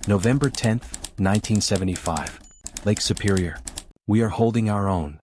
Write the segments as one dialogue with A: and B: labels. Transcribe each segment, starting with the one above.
A: November 10, 1975. Lake Superior. We are holding our own.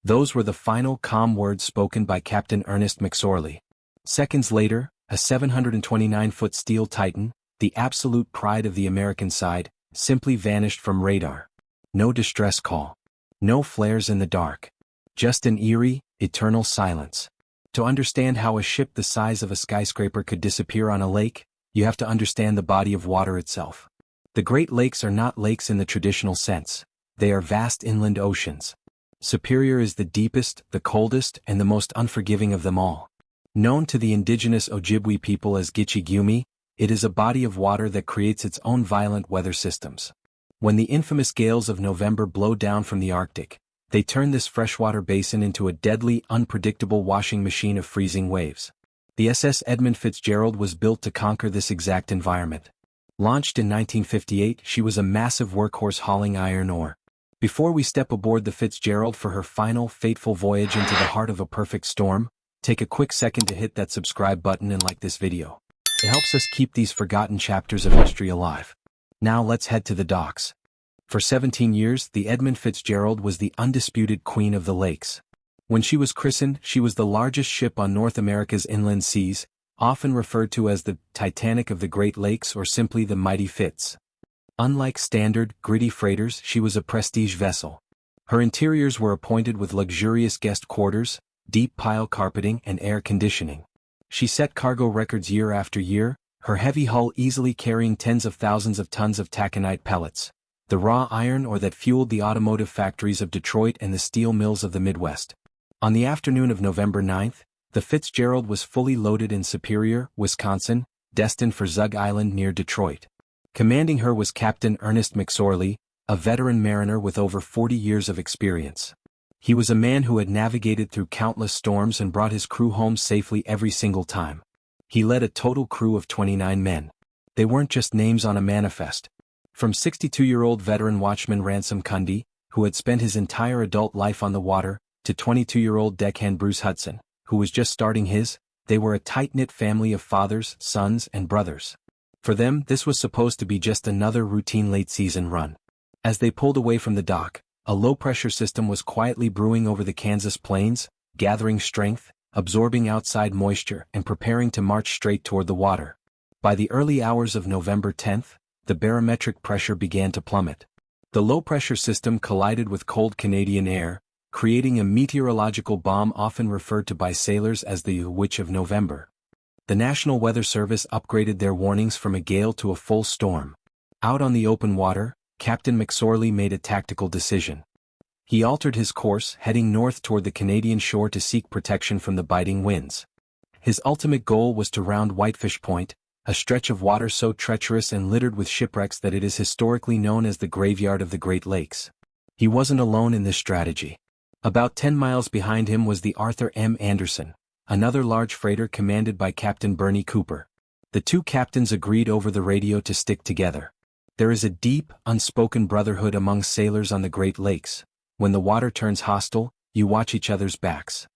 A: Those were the final calm words spoken by Captain Ernest McSorley. Seconds later, a 729-foot steel Titan, the absolute pride of the American side, simply vanished from radar. No distress call. No flares in the dark. Just an eerie, eternal silence. To understand how a ship the size of a skyscraper could disappear on a lake, you have to understand the body of water itself. The Great Lakes are not lakes in the traditional sense. They are vast inland oceans. Superior is the deepest, the coldest, and the most unforgiving of them all. Known to the indigenous Ojibwe people as Gitche-Gumee, it is a body of water that creates its own violent weather systems. When the infamous gales of November blow down from the Arctic, they turn this freshwater basin into a deadly, unpredictable washing machine of freezing waves. The SS Edmund Fitzgerald was built to conquer this exact environment. Launched in 1958, she was a massive workhorse hauling iron ore. Before we step aboard the Fitzgerald for her final, fateful voyage into the heart of a perfect storm, take a quick second to hit that subscribe button and like this video. It helps us keep these forgotten chapters of history alive. Now let's head to the docks. For 17 years, the Edmund Fitzgerald was the undisputed queen of the lakes. When she was christened, she was the largest ship on North America's inland seas, often referred to as the Titanic of the Great Lakes or simply the Mighty Fitz. Unlike standard, gritty freighters, she was a prestige vessel. Her interiors were appointed with luxurious guest quarters, deep pile carpeting and air conditioning. She set cargo records year after year, her heavy hull easily carrying tens of thousands of tons of taconite pellets, the raw iron ore that fueled the automotive factories of Detroit and the steel mills of the Midwest. On the afternoon of November 9th, the Fitzgerald was fully loaded in Superior, Wisconsin, destined for Zug Island near Detroit. Commanding her was Captain Ernest McSorley, a veteran mariner with over 40 years of experience. He was a man who had navigated through countless storms and brought his crew home safely every single time. He led a total crew of 29 men. They weren't just names on a manifest. From 62-year-old veteran watchman Ransom Cundy, who had spent his entire adult life on the water, to 22-year-old deckhand Bruce Hudson, who was just starting his, they were a tight-knit family of fathers, sons, and brothers. For them, this was supposed to be just another routine late-season run. As they pulled away from the dock, a low-pressure system was quietly brewing over the Kansas plains, gathering strength, absorbing outside moisture, and preparing to march straight toward the water. By the early hours of November 10th, the barometric pressure began to plummet. The low-pressure system collided with cold Canadian air, creating a meteorological bomb often referred to by sailors as the Witch of November. The National Weather Service upgraded their warnings from a gale to a full storm. Out on the open water, Captain McSorley made a tactical decision. He altered his course, heading north toward the Canadian shore to seek protection from the biting winds. His ultimate goal was to round Whitefish Point, a stretch of water so treacherous and littered with shipwrecks that it is historically known as the graveyard of the Great Lakes. He wasn't alone in this strategy. About 10 miles behind him was the Arthur M. Anderson, another large freighter commanded by Captain Bernie Cooper. The two captains agreed over the radio to stick together. There is a deep, unspoken brotherhood among sailors on the Great Lakes. When the water turns hostile, you watch each other's backs.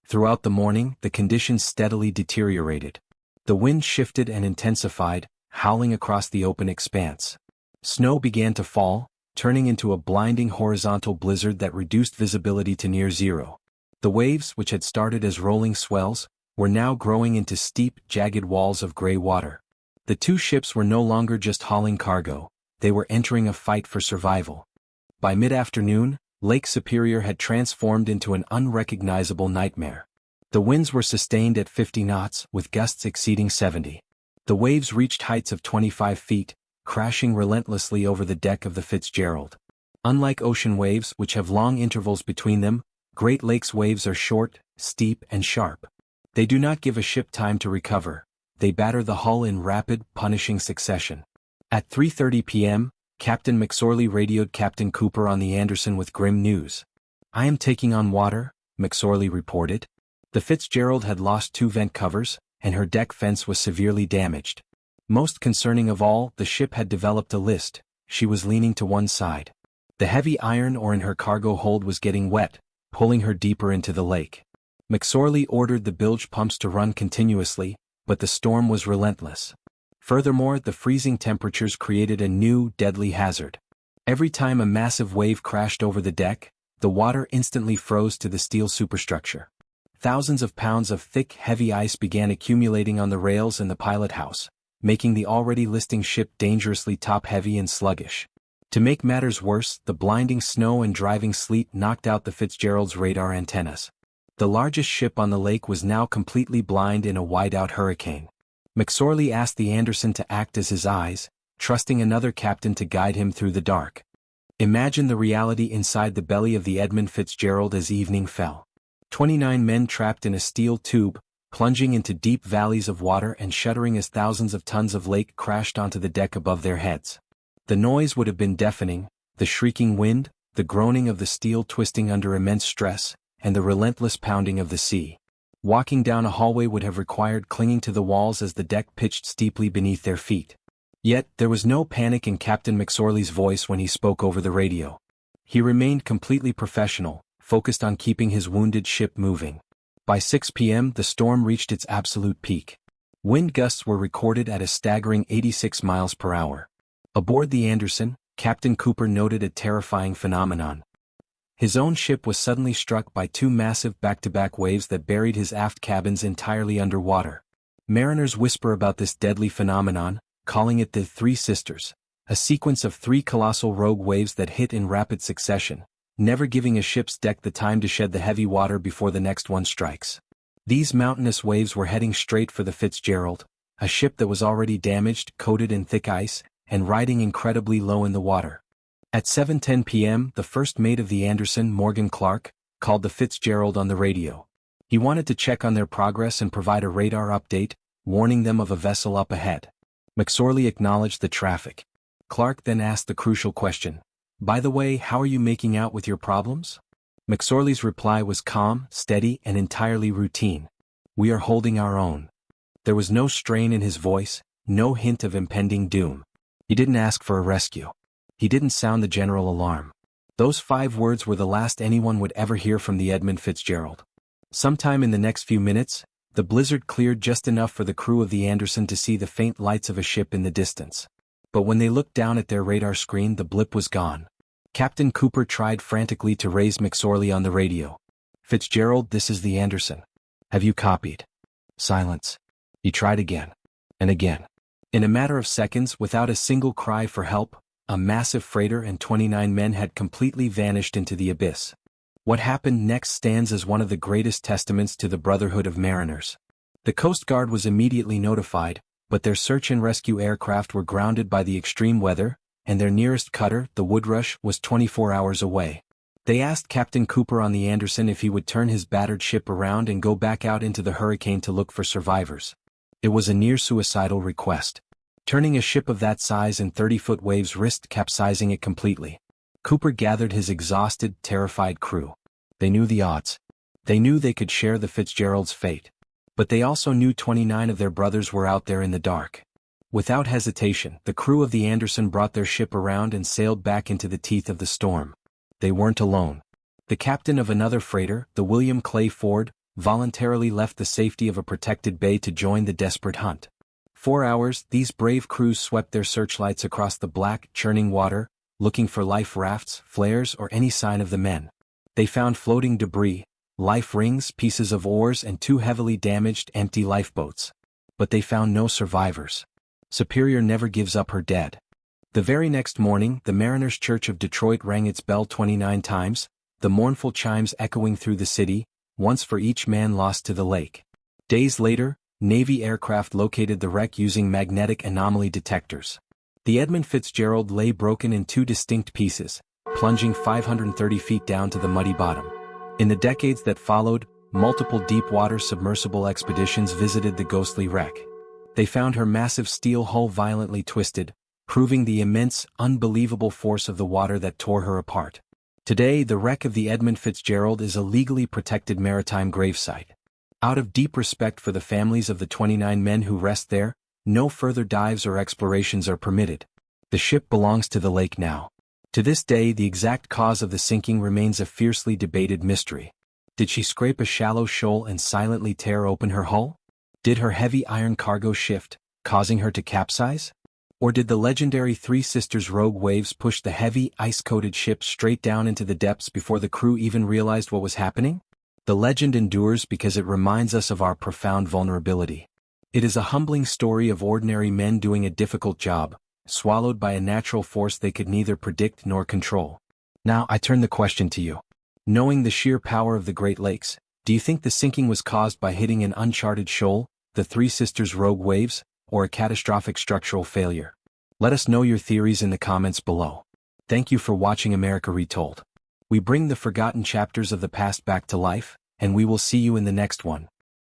A: Throughout the morning, the conditions steadily deteriorated. The wind shifted and intensified, howling across the open expanse. Snow began to fall, turning into a blinding horizontal blizzard that reduced visibility to near zero. The waves, which had started as rolling swells, were now growing into steep, jagged walls of gray water. The two ships were no longer just hauling cargo, they were entering a fight for survival. By mid-afternoon, Lake Superior had transformed into an unrecognizable nightmare. The winds were sustained at 50 knots, with gusts exceeding 70. The waves reached heights of 25 feet, crashing relentlessly over the deck of the Fitzgerald. Unlike ocean waves, which have long intervals between them, Great Lakes waves are short, steep, and sharp. They do not give a ship time to recover. They batter the hull in rapid, punishing succession. At 3:30 p.m., Captain McSorley radioed Captain Cooper on the Anderson with grim news. "I am taking on water," McSorley reported. The Fitzgerald had lost 2 vent covers, and her deck fence was severely damaged. Most concerning of all, the ship had developed a list. She was leaning to one side. The heavy iron ore in her cargo hold was getting wet, pulling her deeper into the lake. McSorley ordered the bilge pumps to run continuously, but the storm was relentless. Furthermore, the freezing temperatures created a new, deadly hazard. Every time a massive wave crashed over the deck, the water instantly froze to the steel superstructure. Thousands of pounds of thick, heavy ice began accumulating on the rails and the pilot house, making the already listing ship dangerously top-heavy and sluggish. To make matters worse, the blinding snow and driving sleet knocked out the Fitzgerald's radar antennas. The largest ship on the lake was now completely blind in a wide-out hurricane. McSorley asked the Anderson to act as his eyes, trusting another captain to guide him through the dark. Imagine the reality inside the belly of the Edmund Fitzgerald as evening fell. 29 men trapped in a steel tube, plunging into deep valleys of water and shuddering as thousands of tons of lake crashed onto the deck above their heads. The noise would have been deafening, the shrieking wind, the groaning of the steel twisting under immense stress, and the relentless pounding of the sea. Walking down a hallway would have required clinging to the walls as the deck pitched steeply beneath their feet. Yet, there was no panic in Captain McSorley's voice when he spoke over the radio. He remained completely professional, focused on keeping his wounded ship moving. By 6 p.m., the storm reached its absolute peak. Wind gusts were recorded at a staggering 86 miles per hour. Aboard the Anderson, Captain Cooper noted a terrifying phenomenon. His own ship was suddenly struck by two massive back-to-back waves that buried his aft cabins entirely underwater. Mariners whisper about this deadly phenomenon, calling it the Three Sisters, a sequence of three colossal rogue waves that hit in rapid succession, never giving a ship's deck the time to shed the heavy water before the next one strikes. These mountainous waves were heading straight for the Fitzgerald, a ship that was already damaged, coated in thick ice, and riding incredibly low in the water. At 7:10 p.m., the first mate of the Anderson, Morgan Clark, called the Fitzgerald on the radio. He wanted to check on their progress and provide a radar update, warning them of a vessel up ahead. McSorley acknowledged the traffic. Clark then asked the crucial question, "By the way, how are you making out with your problems?" McSorley's reply was calm, steady, and entirely routine. "We are holding our own." There was no strain in his voice, no hint of impending doom. He didn't ask for a rescue. He didn't sound the general alarm. Those 5 words were the last anyone would ever hear from the Edmund Fitzgerald. Sometime in the next few minutes, the blizzard cleared just enough for the crew of the Anderson to see the faint lights of a ship in the distance. But when they looked down at their radar screen, the blip was gone. Captain Cooper tried frantically to raise McSorley on the radio. "Fitzgerald, this is the Anderson. Have you copied?" Silence. He tried again. And again. In a matter of seconds, without a single cry for help, a massive freighter and 29 men had completely vanished into the abyss. What happened next stands as one of the greatest testaments to the brotherhood of mariners. The Coast Guard was immediately notified, but their search and rescue aircraft were grounded by the extreme weather, and their nearest cutter, the Woodrush, was 24 hours away. They asked Captain Cooper on the Anderson if he would turn his battered ship around and go back out into the hurricane to look for survivors. It was a near-suicidal request. Turning a ship of that size in 30-foot waves risked capsizing it completely. Cooper gathered his exhausted, terrified crew. They knew the odds. They knew they could share the Fitzgerald's fate. But they also knew 29 of their brothers were out there in the dark. Without hesitation, the crew of the Anderson brought their ship around and sailed back into the teeth of the storm. They weren't alone. The captain of another freighter, the William Clay Ford, voluntarily left the safety of a protected bay to join the desperate hunt. 4 hours, these brave crews swept their searchlights across the black, churning water, looking for life rafts, flares, or any sign of the men. They found floating debris, life rings, pieces of oars, and 2 heavily damaged, empty lifeboats. But they found no survivors. Superior never gives up her dead. The very next morning, the Mariners' Church of Detroit rang its bell 29 times, the mournful chimes echoing through the city, once for each man lost to the lake. Days later, Navy aircraft located the wreck using magnetic anomaly detectors. The Edmund Fitzgerald lay broken in 2 distinct pieces, plunging 530 feet down to the muddy bottom. In the decades that followed, multiple deep-water submersible expeditions visited the ghostly wreck. They found her massive steel hull violently twisted, proving the immense, unbelievable force of the water that tore her apart. Today, the wreck of the Edmund Fitzgerald is a legally protected maritime gravesite. Out of deep respect for the families of the 29 men who rest there, no further dives or explorations are permitted. The ship belongs to the lake now. To this day, the exact cause of the sinking remains a fiercely debated mystery. Did she scrape a shallow shoal and silently tear open her hull? Did her heavy iron cargo shift, causing her to capsize? Or did the legendary Three Sisters rogue waves push the heavy, ice-coated ship straight down into the depths before the crew even realized what was happening? The legend endures because it reminds us of our profound vulnerability. It is a humbling story of ordinary men doing a difficult job, swallowed by a natural force they could neither predict nor control. Now I turn the question to you. Knowing the sheer power of the Great Lakes, do you think the sinking was caused by hitting an uncharted shoal, the Three Sisters rogue waves, or a catastrophic structural failure? Let us know your theories in the comments below. Thank you for watching America Retold. We bring the forgotten chapters of the past back to life, and we will see you in the next one.